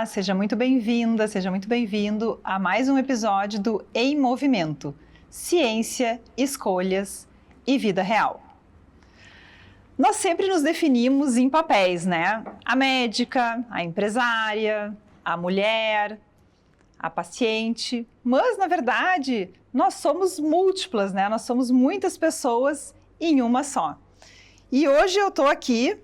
Olá, seja muito bem-vinda, seja muito bem-vindo a mais um episódio do Em Movimento, Ciência, Escolhas e Vida Real. Nós sempre nos definimos em papéis, né? A médica, a empresária, a mulher, a paciente, mas na verdade nós somos múltiplas, né? Nós somos muitas pessoas em uma só. E hoje eu estou aqui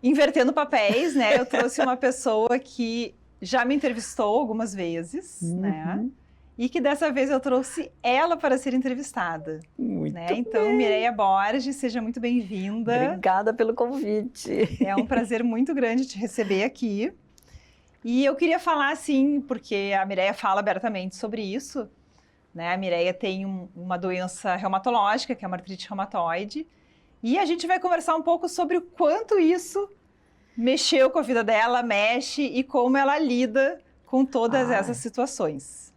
invertendo papéis, né? Eu trouxe uma pessoa que já me entrevistou algumas vezes, né? E que dessa vez eu trouxe ela para ser entrevistada. Muito né? bem. Então, Mireia Borges, seja muito bem-vinda. Obrigada pelo convite. É um prazer muito grande te receber aqui. E eu queria falar, assim, porque a Mireia fala abertamente sobre isso, né? A Mireia tem uma doença reumatológica, que é uma artrite reumatoide, e a gente vai conversar um pouco sobre o quanto isso mexeu com a vida dela, mexe, e como ela lida com todas essas situações.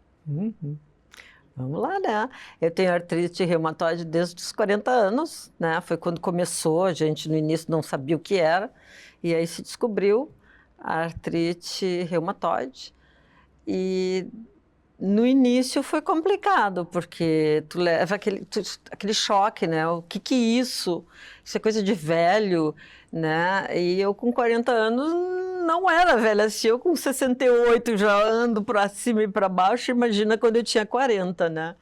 Vamos lá, né? Eu tenho artrite reumatoide desde os 40 anos, né? Foi quando começou, a gente no início não sabia o que era, e aí se descobriu a artrite reumatoide. E no início foi complicado, porque tu leva aquele choque, né? O que é isso? Isso é coisa de velho, né? E eu com 40 anos não era velha. Se eu com 68 já ando para cima e para baixo, imagina quando eu tinha 40, né?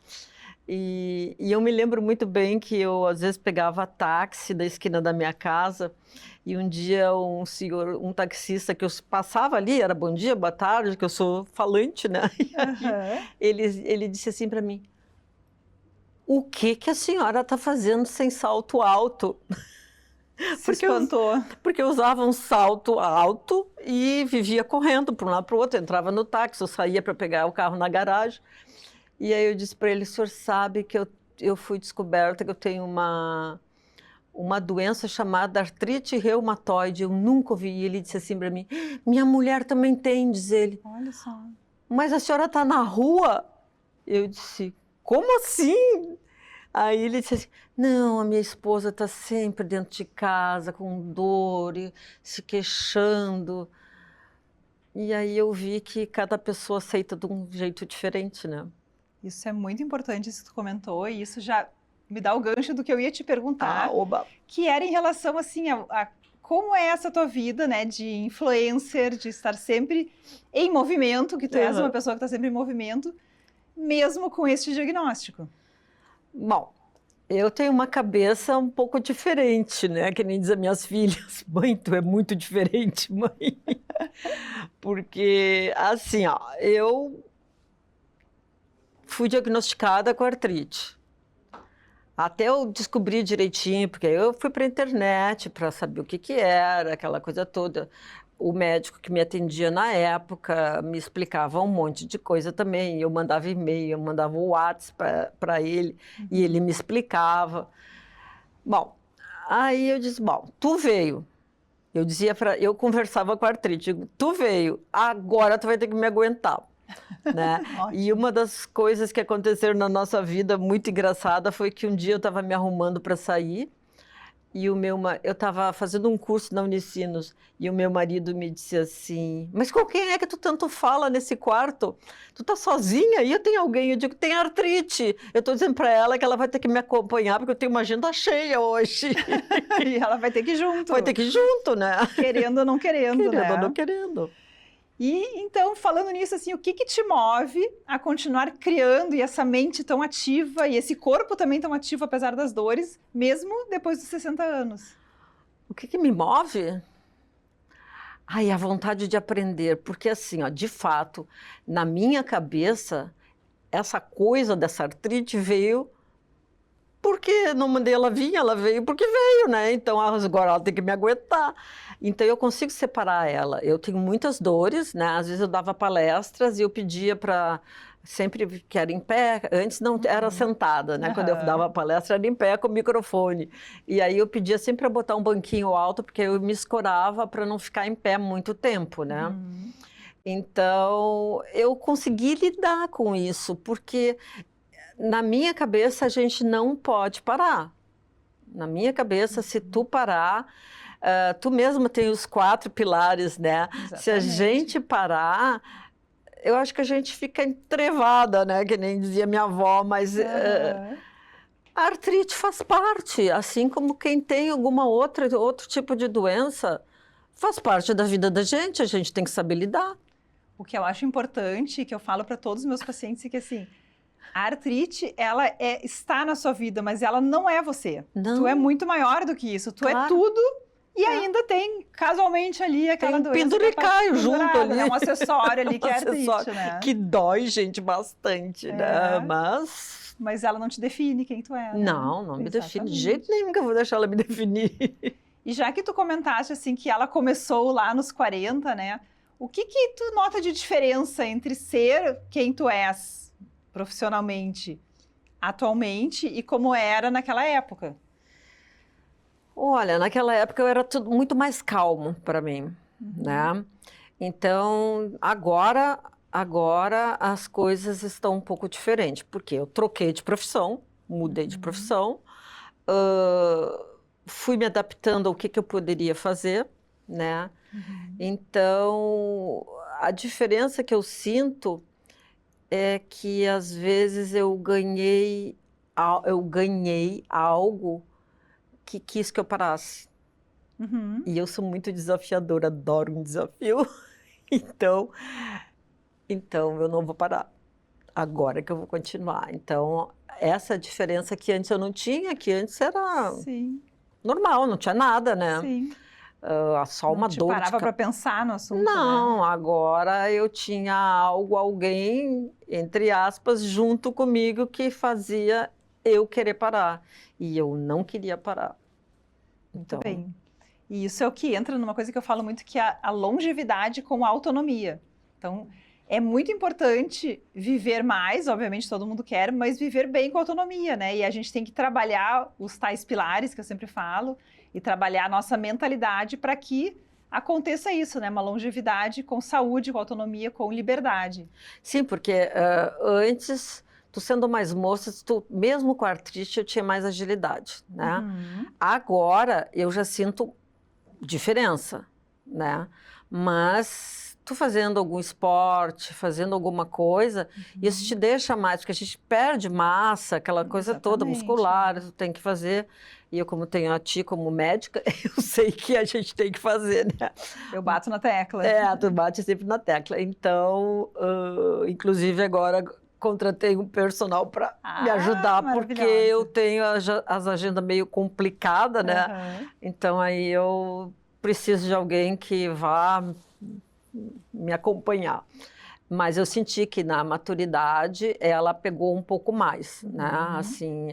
E eu me lembro muito bem que eu, às vezes, pegava táxi da esquina da minha casa e um dia um taxista que eu passava ali, era bom dia, boa tarde, que eu sou falante, né? Ele disse assim para mim, o que a senhora está fazendo sem salto alto? Se espantou. Porque eu usava um salto alto e vivia correndo para um lado para o outro, entrava no táxi, eu saía para pegar o carro na garagem. E aí eu disse para ele, o senhor sabe que eu fui descoberta que eu tenho uma doença chamada artrite reumatoide, eu nunca ouvi. E ele disse assim para mim, minha mulher também tem, diz ele. Olha só. Mas a senhora está na rua? Eu disse, como assim? Aí ele disse assim, não, a minha esposa está sempre dentro de casa, com dor, e se queixando. E aí eu vi que cada pessoa aceita de um jeito diferente, né? Isso é muito importante, isso que tu comentou, e isso já me dá o gancho do que eu ia te perguntar, que era em relação, assim, a como é essa tua vida, né, de influencer, de estar sempre em movimento, que tu és uma pessoa que está sempre em movimento, mesmo com este diagnóstico. Bom, eu tenho uma cabeça um pouco diferente, né, que nem dizem as minhas filhas, mãe, tu é muito diferente, mãe, porque, assim, ó, eu fui diagnosticada com artrite. Até eu descobrir direitinho, porque eu fui para a internet para saber o que era, aquela coisa toda. O médico que me atendia na época me explicava um monte de coisa também. Eu mandava e-mail, eu mandava o WhatsApp para ele e ele me explicava. Bom, aí eu disse, bom, tu veio. Eu conversava com a artrite, tu veio, agora tu vai ter que me aguentar. Né? E uma das coisas que aconteceram na nossa vida muito engraçada foi que um dia eu estava me arrumando para sair e eu estava fazendo um curso na Unicinos e o meu marido me disse assim, mas com quem é que tu tanto fala nesse quarto? Tu tá sozinha? E eu tenho alguém? Eu digo, tem artrite. Eu estou dizendo para ela que ela vai ter que me acompanhar porque eu tenho uma agenda cheia hoje. E ela vai ter que ir junto. Vai ter que ir junto, né? Querendo ou não querendo, né? Querendo ou não querendo. E então, falando nisso, assim, o que te move a continuar criando e essa mente tão ativa e esse corpo também tão ativo, apesar das dores, mesmo depois dos 60 anos? O que me move? Ai, a vontade de aprender, porque assim, ó, de fato, na minha cabeça, essa coisa dessa artrite veio porque não mandei ela vir, ela veio porque veio, né? Então agora ela tem que me aguentar. Então eu consigo separar ela. Eu tenho muitas dores, né? Às vezes eu dava palestras e eu pedia para sempre que era em pé, antes não era sentada, né? Quando eu dava palestra era em pé com o microfone. E aí eu pedia sempre para botar um banquinho alto porque eu me escorava para não ficar em pé muito tempo, né? Então eu consegui lidar com isso porque na minha cabeça, a gente não pode parar. Na minha cabeça, se tu parar, Tu mesma tem os 4 pilares, né? Se a Exatamente. gente parar, eu acho que a gente fica entrevada, né? Que nem dizia minha avó, mas Aham. a artrite faz parte, assim como quem tem outro tipo de doença, faz parte da vida da gente, a gente tem que saber lidar. O que eu acho importante, que eu falo para todos os meus pacientes, é que assim, a artrite, ela está na sua vida, mas ela não é você. Não. Tu é muito maior do que isso. Tu é Claro. tudo e ainda tem, casualmente, ali aquela Tem um doença que é penduricalho junto pendurada, ali. né? Um acessório ali que é Acessório artrite, né? que dói, gente, bastante, né? Mas ela não te define quem tu é, né? Não me define. De Exatamente. jeito nenhum que eu vou deixar ela me definir. E já que tu comentaste, assim, que ela começou lá nos 40, né? O que que tu nota de diferença entre ser quem tu és profissionalmente atualmente e como era naquela época? Olha, naquela época eu era tudo muito mais calmo para mim, né? Então, agora as coisas estão um pouco diferentes, porque eu troquei de profissão, mudei de profissão, fui me adaptando ao que eu poderia fazer, né? Então, a diferença que eu sinto é que às vezes eu ganhei algo que quis que eu parasse. Uhum. E eu sou muito desafiadora, adoro um desafio. Então eu não vou parar. Agora que eu vou continuar. Então, essa diferença que antes eu não tinha, que antes era Sim, normal, não tinha nada, né? sim. Só uma Não te dor de parava para pensar no assunto, né? Não, agora eu tinha alguém, entre aspas, junto comigo que fazia eu querer parar. E eu não queria parar. Muito bem. E isso é o que entra numa coisa que eu falo muito, que é a longevidade com a autonomia. Então, é muito importante viver mais, obviamente todo mundo quer, mas viver bem com autonomia, né? E a gente tem que trabalhar os tais pilares que eu sempre falo, e trabalhar a nossa mentalidade para que aconteça isso, né? Uma longevidade com saúde, com autonomia, com liberdade. Sim, porque antes, tu sendo mais moça, mesmo com a artrite, eu tinha mais agilidade, né? Agora, eu já sinto diferença, né? Mas tu fazendo algum esporte, fazendo alguma coisa, isso te deixa mais, porque a gente perde massa, aquela coisa toda Exatamente, muscular, tu tem que fazer. E eu, como tenho a ti como médica, eu sei que a gente tem que fazer, né? Eu bato na tecla. Tu bate sempre na tecla. Então, inclusive agora contratei um personal para me ajudar, porque eu tenho as agendas meio complicadas, né? Então, aí eu preciso de alguém que vá me acompanhar. Mas eu senti que na maturidade ela pegou um pouco mais, né? Assim,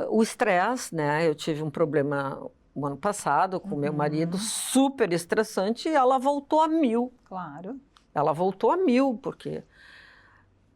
o estresse, né? Eu tive um problema o ano passado com meu marido, super estressante, e ela voltou a 1000. Claro. Ela voltou a 1000, porque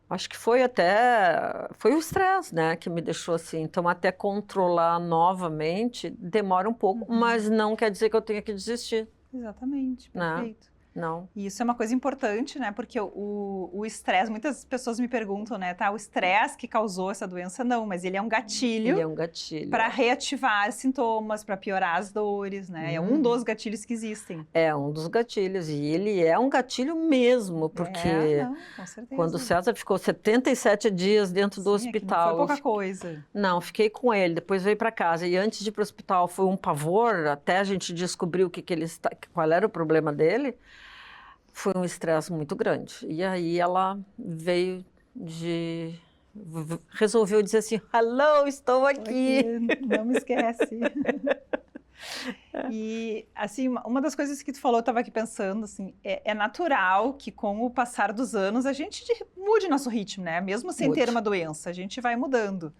acho que foi o estresse, né, que me deixou assim. Então, até controlar novamente demora um pouco, mas não quer dizer que eu tenha que desistir. Exatamente, perfeito. Não. E isso é uma coisa importante, né? Porque o estresse, muitas pessoas me perguntam, né? Tá, o estresse que causou essa doença, não, mas ele é um gatilho. Ele é um gatilho. Para reativar sintomas, para piorar as dores, né? É um dos gatilhos que existem. É um dos gatilhos. E ele é um gatilho mesmo, porque não, com certeza. quando o César ficou 77 dias dentro do hospital. Não foi pouca coisa. Não, fiquei com ele, depois veio para casa. E antes de ir para o hospital foi um pavor, até a gente descobrir qual era o problema dele. Foi um estresse muito grande. E aí ela resolveu dizer assim, hello, estou aqui. Não me esquece. E, assim, uma das coisas que tu falou, eu estava aqui pensando, assim, é natural que com o passar dos anos a gente mude nosso ritmo, né? Mesmo sem ter uma doença, a gente vai mudando.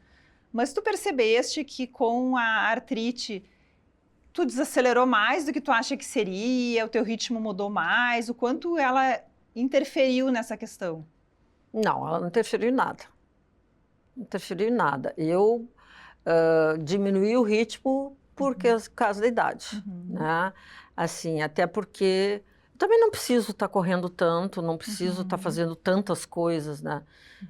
Mas tu percebeste que com a artrite tu desacelerou mais do que tu acha que seria, o teu ritmo mudou mais, o quanto ela interferiu nessa questão? Não, ela não interferiu em nada. Não interferiu em nada. Eu diminuí o ritmo por causa da idade, né? Assim, até porque também não preciso estar correndo tanto, não preciso estar fazendo tantas coisas, né?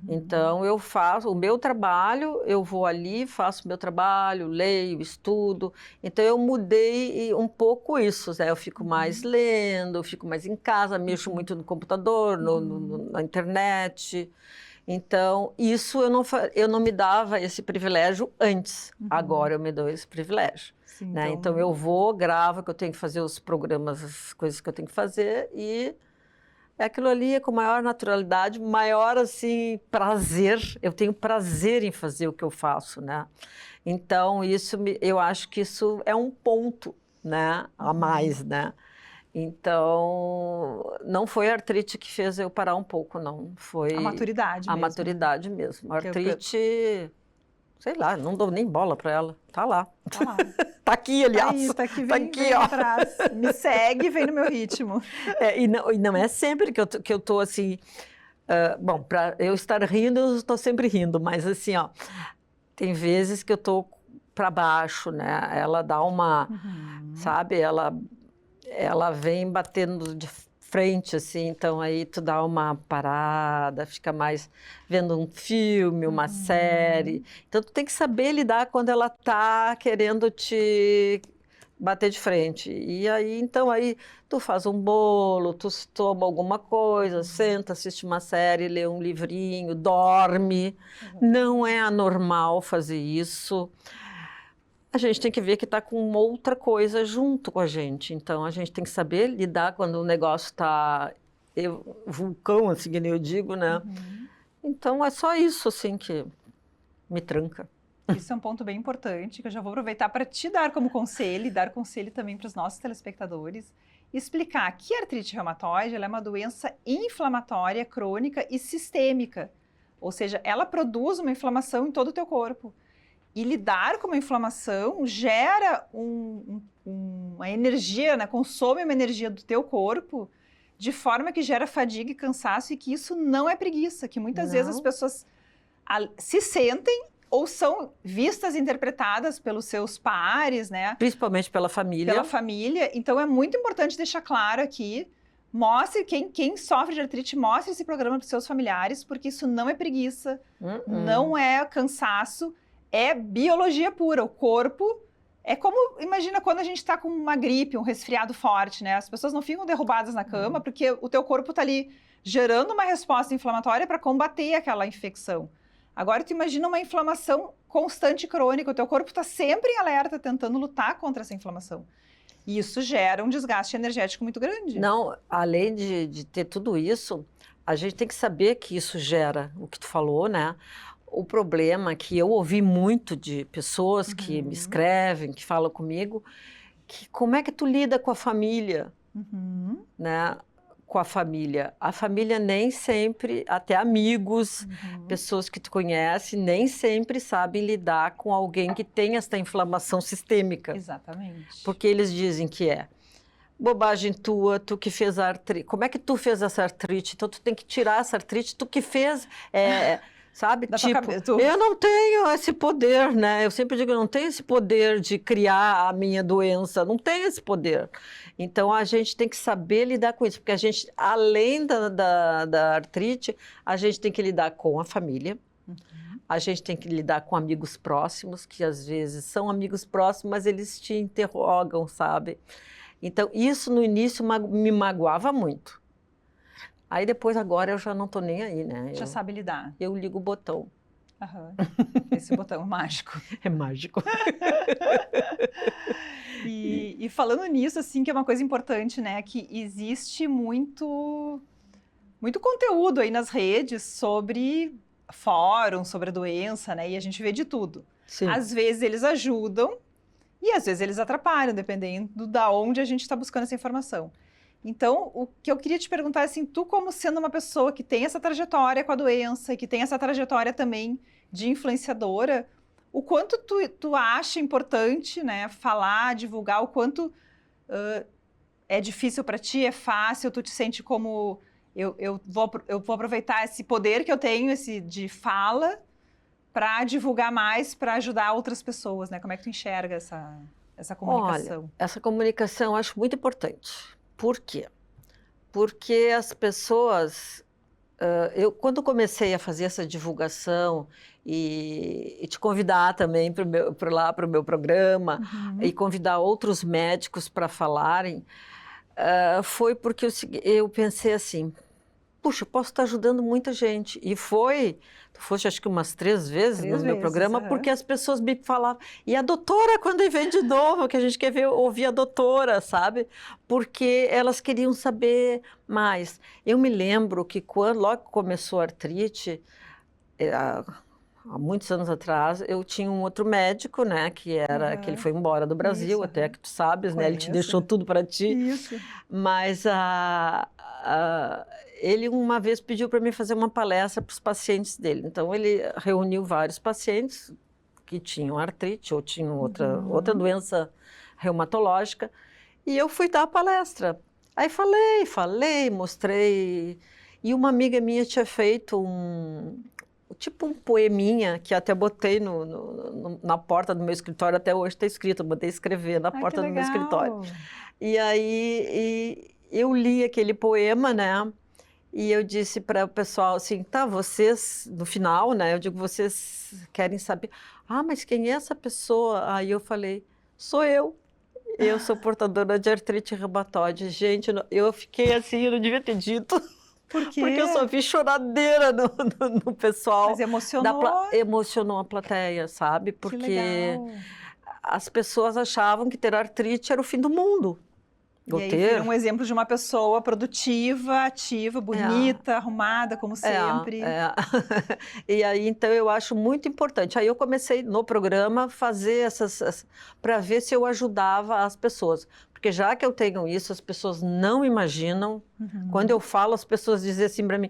Então, eu faço o meu trabalho, eu vou ali, faço o meu trabalho, leio, estudo. Então, eu mudei um pouco isso, né? Eu fico mais lendo, eu fico mais em casa, mexo muito no computador, na internet. Então, isso eu não me dava esse privilégio antes. Agora eu me dou esse privilégio. Sim, Né? Então, eu vou, gravo, que eu tenho que fazer os programas, as coisas que eu tenho que fazer, e aquilo ali é com maior naturalidade, maior, assim, prazer. Eu tenho prazer em fazer o que eu faço, né? Então, eu acho que isso é um ponto, né, a mais, né? Então, não foi a artrite que fez eu parar um pouco, não. Foi a maturidade a mesmo. maturidade mesmo. A Que artrite, sei lá, não dou nem bola para ela. Tá lá. Tá lá. Tá aqui, aliás. Tá aqui, vem ó. atrás. Me segue, vem no meu ritmo. E não é sempre que eu tô assim... bom, para eu estar rindo, eu estou sempre rindo, mas assim, ó, tem vezes que eu tô para baixo, né? Ela dá uma, sabe? Ela vem batendo de frente, assim, então aí tu dá uma parada, fica mais vendo um filme, uma série. Então tu tem que saber lidar quando ela tá querendo te bater de frente. E aí, então, aí tu faz um bolo, tu toma alguma coisa, senta, assiste uma série, lê um livrinho, dorme. Não é anormal fazer isso. A gente tem que ver que está com outra coisa junto com a gente. Então, a gente tem que saber lidar quando o negócio está vulcão, assim, que nem eu digo, né? Então, é só isso, assim, que me tranca. Isso é um ponto bem importante, que eu já vou aproveitar para te dar como conselho, e dar conselho também para os nossos telespectadores, explicar que a artrite reumatoide ela é uma doença inflamatória, crônica e sistêmica. Ou seja, ela produz uma inflamação em todo o teu corpo. E lidar com uma inflamação gera uma energia, né? Consome uma energia do teu corpo, de forma que gera fadiga e cansaço, e que isso não é preguiça, que muitas vezes as pessoas se sentem ou são vistas e interpretadas pelos seus pares, né? Principalmente pela família. Pela família. Então, é muito importante deixar claro aqui, mostre, quem sofre de artrite, mostre esse programa para os seus familiares, porque isso não é preguiça, não é cansaço, é biologia pura. O corpo é como, imagina quando a gente está com uma gripe, um resfriado forte, né? As pessoas não ficam derrubadas na cama, porque o teu corpo está ali gerando uma resposta inflamatória para combater aquela infecção. Agora, tu imagina uma inflamação constante e crônica, o teu corpo está sempre em alerta, tentando lutar contra essa inflamação. E isso gera um desgaste energético muito grande. Não, além de ter tudo isso, a gente tem que saber que isso gera, o que tu falou, né? O problema que eu ouvi muito de pessoas que me escrevem, que falam comigo, que como é que tu lida com a família, né? Com a família. A família nem sempre, até amigos, pessoas que tu conhece, nem sempre sabem lidar com alguém que tem essa inflamação sistêmica. Exatamente. Porque eles dizem que é bobagem tua, tu que fez a artrite. Como é que tu fez essa artrite? Então tu tem que tirar essa artrite, tu que fez... sabe? Tipo, eu não tenho esse poder, né? Eu sempre digo, eu não tenho esse poder de criar a minha doença, não tenho esse poder. Então, a gente tem que saber lidar com isso, porque a gente, além da artrite, a gente tem que lidar com a família, a gente tem que lidar com amigos próximos, que às vezes são amigos próximos, mas eles te interrogam, sabe? Então, isso no início me magoava muito. Aí depois, agora, eu já não tô nem aí, né? Já sabe lidar. Eu ligo o botão. Esse botão mágico. É mágico. E falando nisso, assim, que é uma coisa importante, né? Que existe muito conteúdo aí nas redes sobre fóruns, sobre a doença, né? E a gente vê de tudo. Sim. Às vezes eles ajudam e às vezes eles atrapalham, dependendo da onde a gente está buscando essa informação. Então, o que eu queria te perguntar é assim, tu como sendo uma pessoa que tem essa trajetória com a doença e que tem essa trajetória também de influenciadora, o quanto tu acha importante, né, falar, divulgar, o quanto é difícil para ti, é fácil, tu te sente como eu vou aproveitar esse poder que eu tenho, esse de fala, para divulgar mais, para ajudar outras pessoas, né? Como é que tu enxerga essa comunicação? Olha, essa comunicação eu acho muito importante. Por quê? Porque as pessoas... eu, quando comecei a fazer essa divulgação e te convidar também para o meu programa e convidar outros médicos para falarem, foi porque eu pensei assim, puxa, eu posso estar ajudando muita gente. E tu foste acho que umas 3 vezes no meu programa, porque as pessoas me falavam. E a doutora, quando vem de novo, que a gente quer ouvir a doutora, sabe? Porque elas queriam saber mais. Eu me lembro que logo que começou a artrite, há muitos anos atrás, eu tinha um outro médico, né, que ele foi embora do Brasil, até que tu sabes, né, ele te deixou tudo para ti. Isso. Mas ele uma vez pediu para mim fazer uma palestra para os pacientes dele. Então ele reuniu vários pacientes que tinham artrite ou tinham outra doença reumatológica, e eu fui dar a palestra. Aí falei, mostrei, e uma amiga minha tinha feito tipo um poeminha, que até botei na porta do meu escritório, até hoje está escrito, eu botei escrever na porta do meu escritório. E aí eu li aquele poema, né? E eu disse para o pessoal assim, tá, vocês, no final, né? Eu digo, vocês querem saber, mas quem é essa pessoa? Aí eu falei, sou eu. Eu sou portadora de artrite reumatoide. Gente, eu fiquei assim, eu não devia ter dito. Por quê? Porque eu só vi choradeira no pessoal. Mas emocionou? Emocionou a plateia, sabe? Porque as pessoas achavam que ter artrite era o fim do mundo. E aí vira um exemplo de uma pessoa produtiva, ativa, bonita, arrumada, como sempre. E aí, então, eu acho muito importante. Aí eu comecei no programa a fazer para ver se eu ajudava as pessoas. Porque já que eu tenho isso, as pessoas não imaginam. Quando eu falo, as pessoas dizem assim para mim,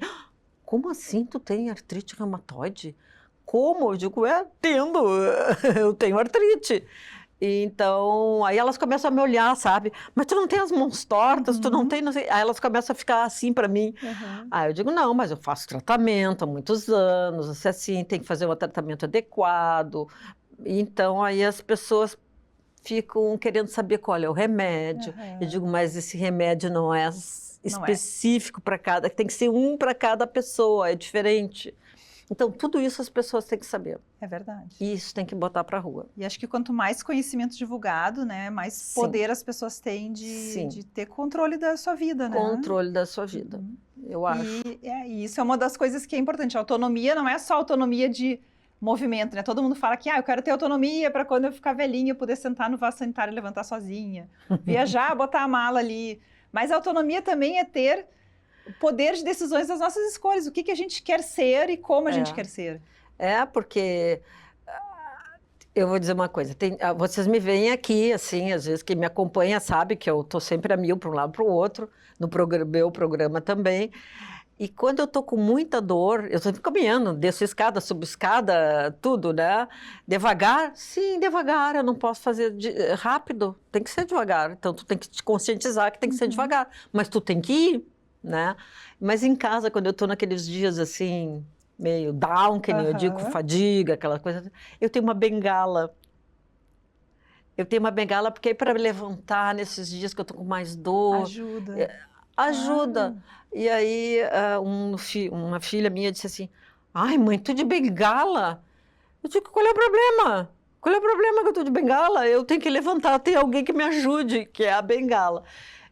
como assim tu tem artrite reumatoide? Como? Eu digo, eu tenho artrite. Então, aí elas começam a me olhar, sabe? Mas tu não tem as mãos tortas, tu não tem... Não sei. Aí elas começam a ficar assim para mim. Aí eu digo, não, mas eu faço tratamento há muitos anos, assim, tem que fazer um tratamento adequado. Então, aí as pessoas ficam querendo saber qual é o remédio. Eu digo, mas esse remédio não é específico para cada... Tem que ser um para cada pessoa, é diferente. Então, tudo isso as pessoas têm que saber. É verdade. E isso tem que botar para a rua. E acho que quanto mais conhecimento divulgado, né, mais poder as pessoas têm de ter controle da sua vida, né? Controle da sua vida, eu acho. E isso é uma das coisas que é importante. A autonomia não é só autonomia de movimento, né? Todo mundo fala que eu quero ter autonomia para quando eu ficar velhinha eu poder sentar no vaso sanitário e levantar sozinha. Viajar, botar a mala ali. Mas a autonomia também é ter poder de decisões das nossas escolhas, o que a gente quer ser e como a gente quer ser. Porque eu vou dizer uma coisa, vocês me veem aqui, assim, às vezes quem me acompanha sabe que eu estou sempre a mil para um lado para o outro, no meu programa também, e quando eu estou com muita dor, eu estou caminhando, desço escada, subo escada, tudo, né? Devagar? Sim, devagar, eu não posso fazer rápido, tem que ser devagar, então tu tem que te conscientizar que tem que ser devagar, mas tu tem que ir, né? Mas em casa, quando eu estou naqueles dias assim, meio down, que nem eu digo, fadiga, aquela coisa, eu tenho uma bengala. Eu tenho uma bengala porque aí para levantar nesses dias que eu estou com mais dor... Ajuda. E aí uma filha minha disse assim, ai mãe, tu de bengala? Eu digo, qual é o problema? Qual é o problema que eu estou de bengala? Eu tenho que levantar, tem alguém que me ajude, que é a bengala.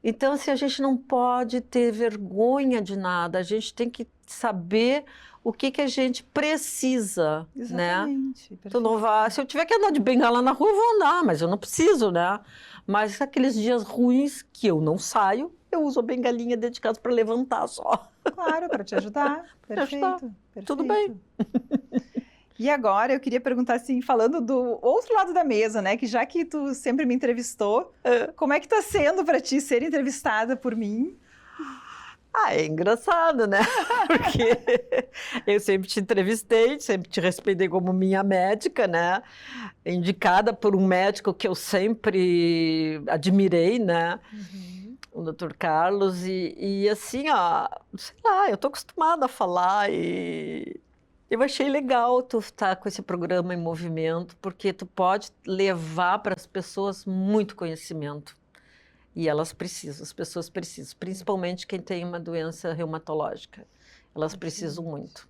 Então, assim, a gente não pode ter vergonha de nada, a gente tem que saber o que a gente precisa, Exatamente, né? Tu não vai, se eu tiver que andar de bengala na rua, eu vou andar, mas eu não preciso, né? Mas aqueles dias ruins que eu não saio, eu uso a bengalinha dentro de casa para levantar só. Claro, para te ajudar. Perfeito. Tudo bem. E agora eu queria perguntar assim, falando do outro lado da mesa, né? Que já que tu sempre me entrevistou, como é que tá sendo para ti ser entrevistada por mim? É engraçado, né? Porque eu sempre te entrevistei, sempre te respeitei como minha médica, né? Indicada por um médico que eu sempre admirei, né? O Dr. Carlos. E assim, sei lá, eu tô acostumada a falar e... Eu achei legal tu estar com esse programa em movimento, porque tu pode levar para as pessoas muito conhecimento. E elas precisam, as pessoas precisam, principalmente quem tem uma doença reumatológica. Elas precisam muito.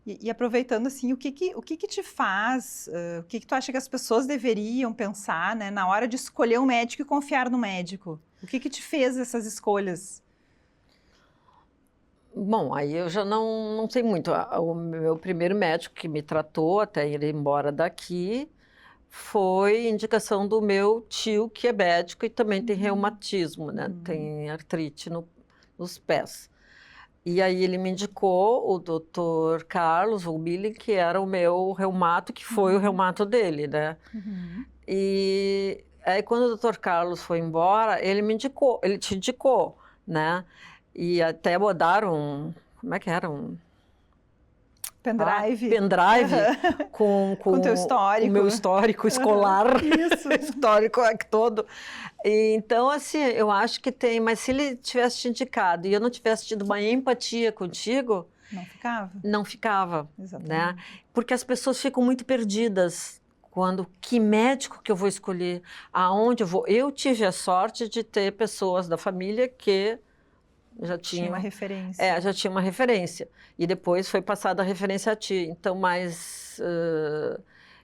E aproveitando, assim, o que que te faz, o que tu acha que as pessoas deveriam pensar, né, na hora de escolher um médico e confiar no médico? O que te fez essas escolhas? Bom, aí eu já não sei muito. O meu primeiro médico que me tratou até ir embora daqui foi indicação do meu tio, que é médico e também tem reumatismo, né? Tem artrite nos pés. E aí ele me indicou o Dr. Carlos Wilbilin, que era o meu reumato, que foi o reumato dele, né? E aí quando o Dr. Carlos foi embora, ele te indicou, né? E até botaram, como é que era? Pendrive. Pendrive com teu histórico. o meu histórico escolar. Isso. Histórico todo. E, então, assim, eu acho que tem, mas se ele tivesse te indicado e eu não tivesse tido uma empatia contigo... Não ficava. Não ficava, Exatamente. né? Porque as pessoas ficam muito perdidas quando, que médico que eu vou escolher, aonde eu vou. Eu tive a sorte de ter pessoas da família que já tinha uma referência. Já tinha uma referência. E depois foi passada a referência a ti. Então, mas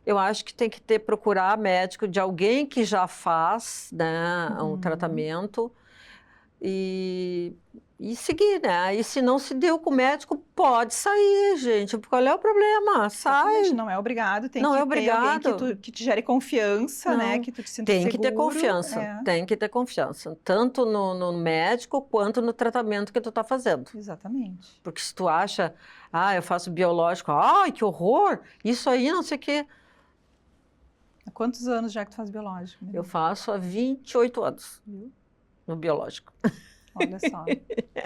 eu acho que tem que procurar médico de alguém que já faz, né, um tratamento e seguir, né? E se não se deu com o médico, pode sair, gente. Qual é o problema? Sai. Não é obrigado, tem não que é ter obrigado. alguém que te gere confiança, né? Que tu te sinta tem seguro. Que ter confiança, tem que ter confiança. Tanto no médico, quanto no tratamento que tu tá fazendo. Exatamente. Porque se tu acha, eu faço biológico, ai, que horror, isso aí, não sei o quê. Há quantos anos já que tu faz biológico? Eu faço há 28 anos no biológico. Olha só,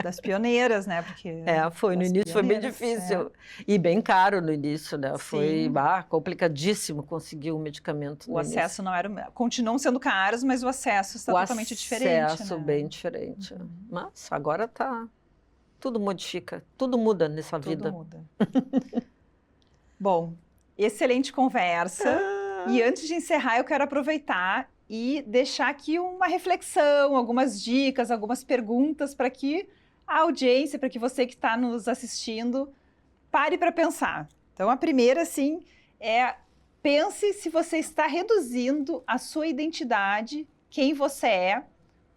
das pioneiras, né? Porque foi no início, foi bem difícil. E bem caro no início, né? Foi complicadíssimo conseguir o medicamento. O acesso não era... Continuam sendo caros, mas o acesso está totalmente diferente. O acesso bem diferente. Mas agora tá... Tudo modifica, tudo muda nessa vida. Tudo muda. Bom, excelente conversa. E antes de encerrar, eu quero aproveitar e deixar aqui uma reflexão, algumas dicas, algumas perguntas para que a audiência, para que você que está nos assistindo, pare para pensar. Então, a primeira, assim, pense se você está reduzindo a sua identidade, quem você é,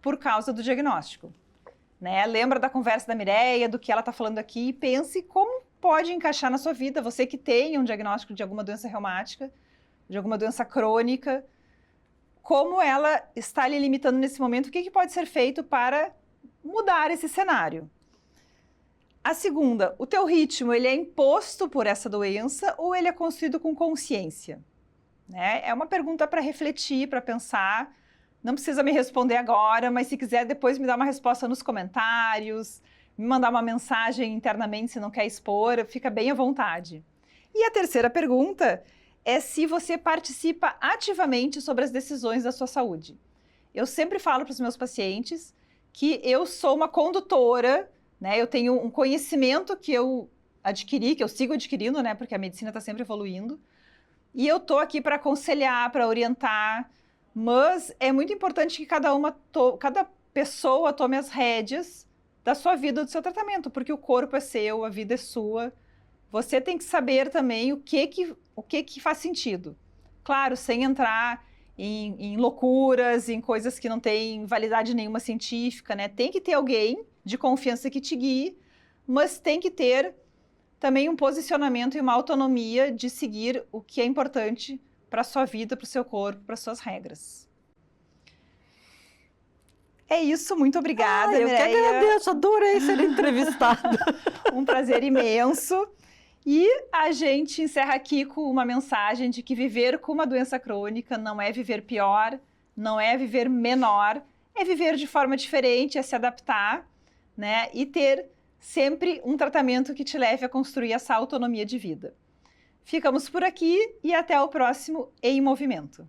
por causa do diagnóstico. Né? Lembra da conversa da Mireia, do que ela está falando aqui, e pense como pode encaixar na sua vida, você que tem um diagnóstico de alguma doença reumática, de alguma doença crônica, como ela está lhe limitando nesse momento, o que pode ser feito para mudar esse cenário. A segunda, o teu ritmo, ele é imposto por essa doença ou ele é construído com consciência? Né? É uma pergunta para refletir, para pensar. Não precisa me responder agora, mas se quiser depois me dar uma resposta nos comentários, me mandar uma mensagem internamente se não quer expor, fica bem à vontade. E a terceira pergunta é se você participa ativamente sobre as decisões da sua saúde. Eu sempre falo para os meus pacientes que eu sou uma condutora, né? Eu tenho um conhecimento que eu adquiri, que eu sigo adquirindo, né? Porque a medicina está sempre evoluindo. E eu estou aqui para aconselhar, para orientar, mas é muito importante que cada pessoa tome as rédeas da sua vida, do seu tratamento, porque o corpo é seu, a vida é sua. Você tem que saber também o que faz sentido. Claro, sem entrar em loucuras, em coisas que não têm validade nenhuma científica, né? Tem que ter alguém de confiança que te guie, mas tem que ter também um posicionamento e uma autonomia de seguir o que é importante para a sua vida, para o seu corpo, para as suas regras. É isso, muito obrigada, eu Mireia. que agradeço, adorei ser entrevistada. Um prazer imenso. E a gente encerra aqui com uma mensagem de que viver com uma doença crônica não é viver pior, não é viver menor, é viver de forma diferente, é se adaptar, né? E ter sempre um tratamento que te leve a construir essa autonomia de vida. Ficamos por aqui e até o próximo Em Movimento.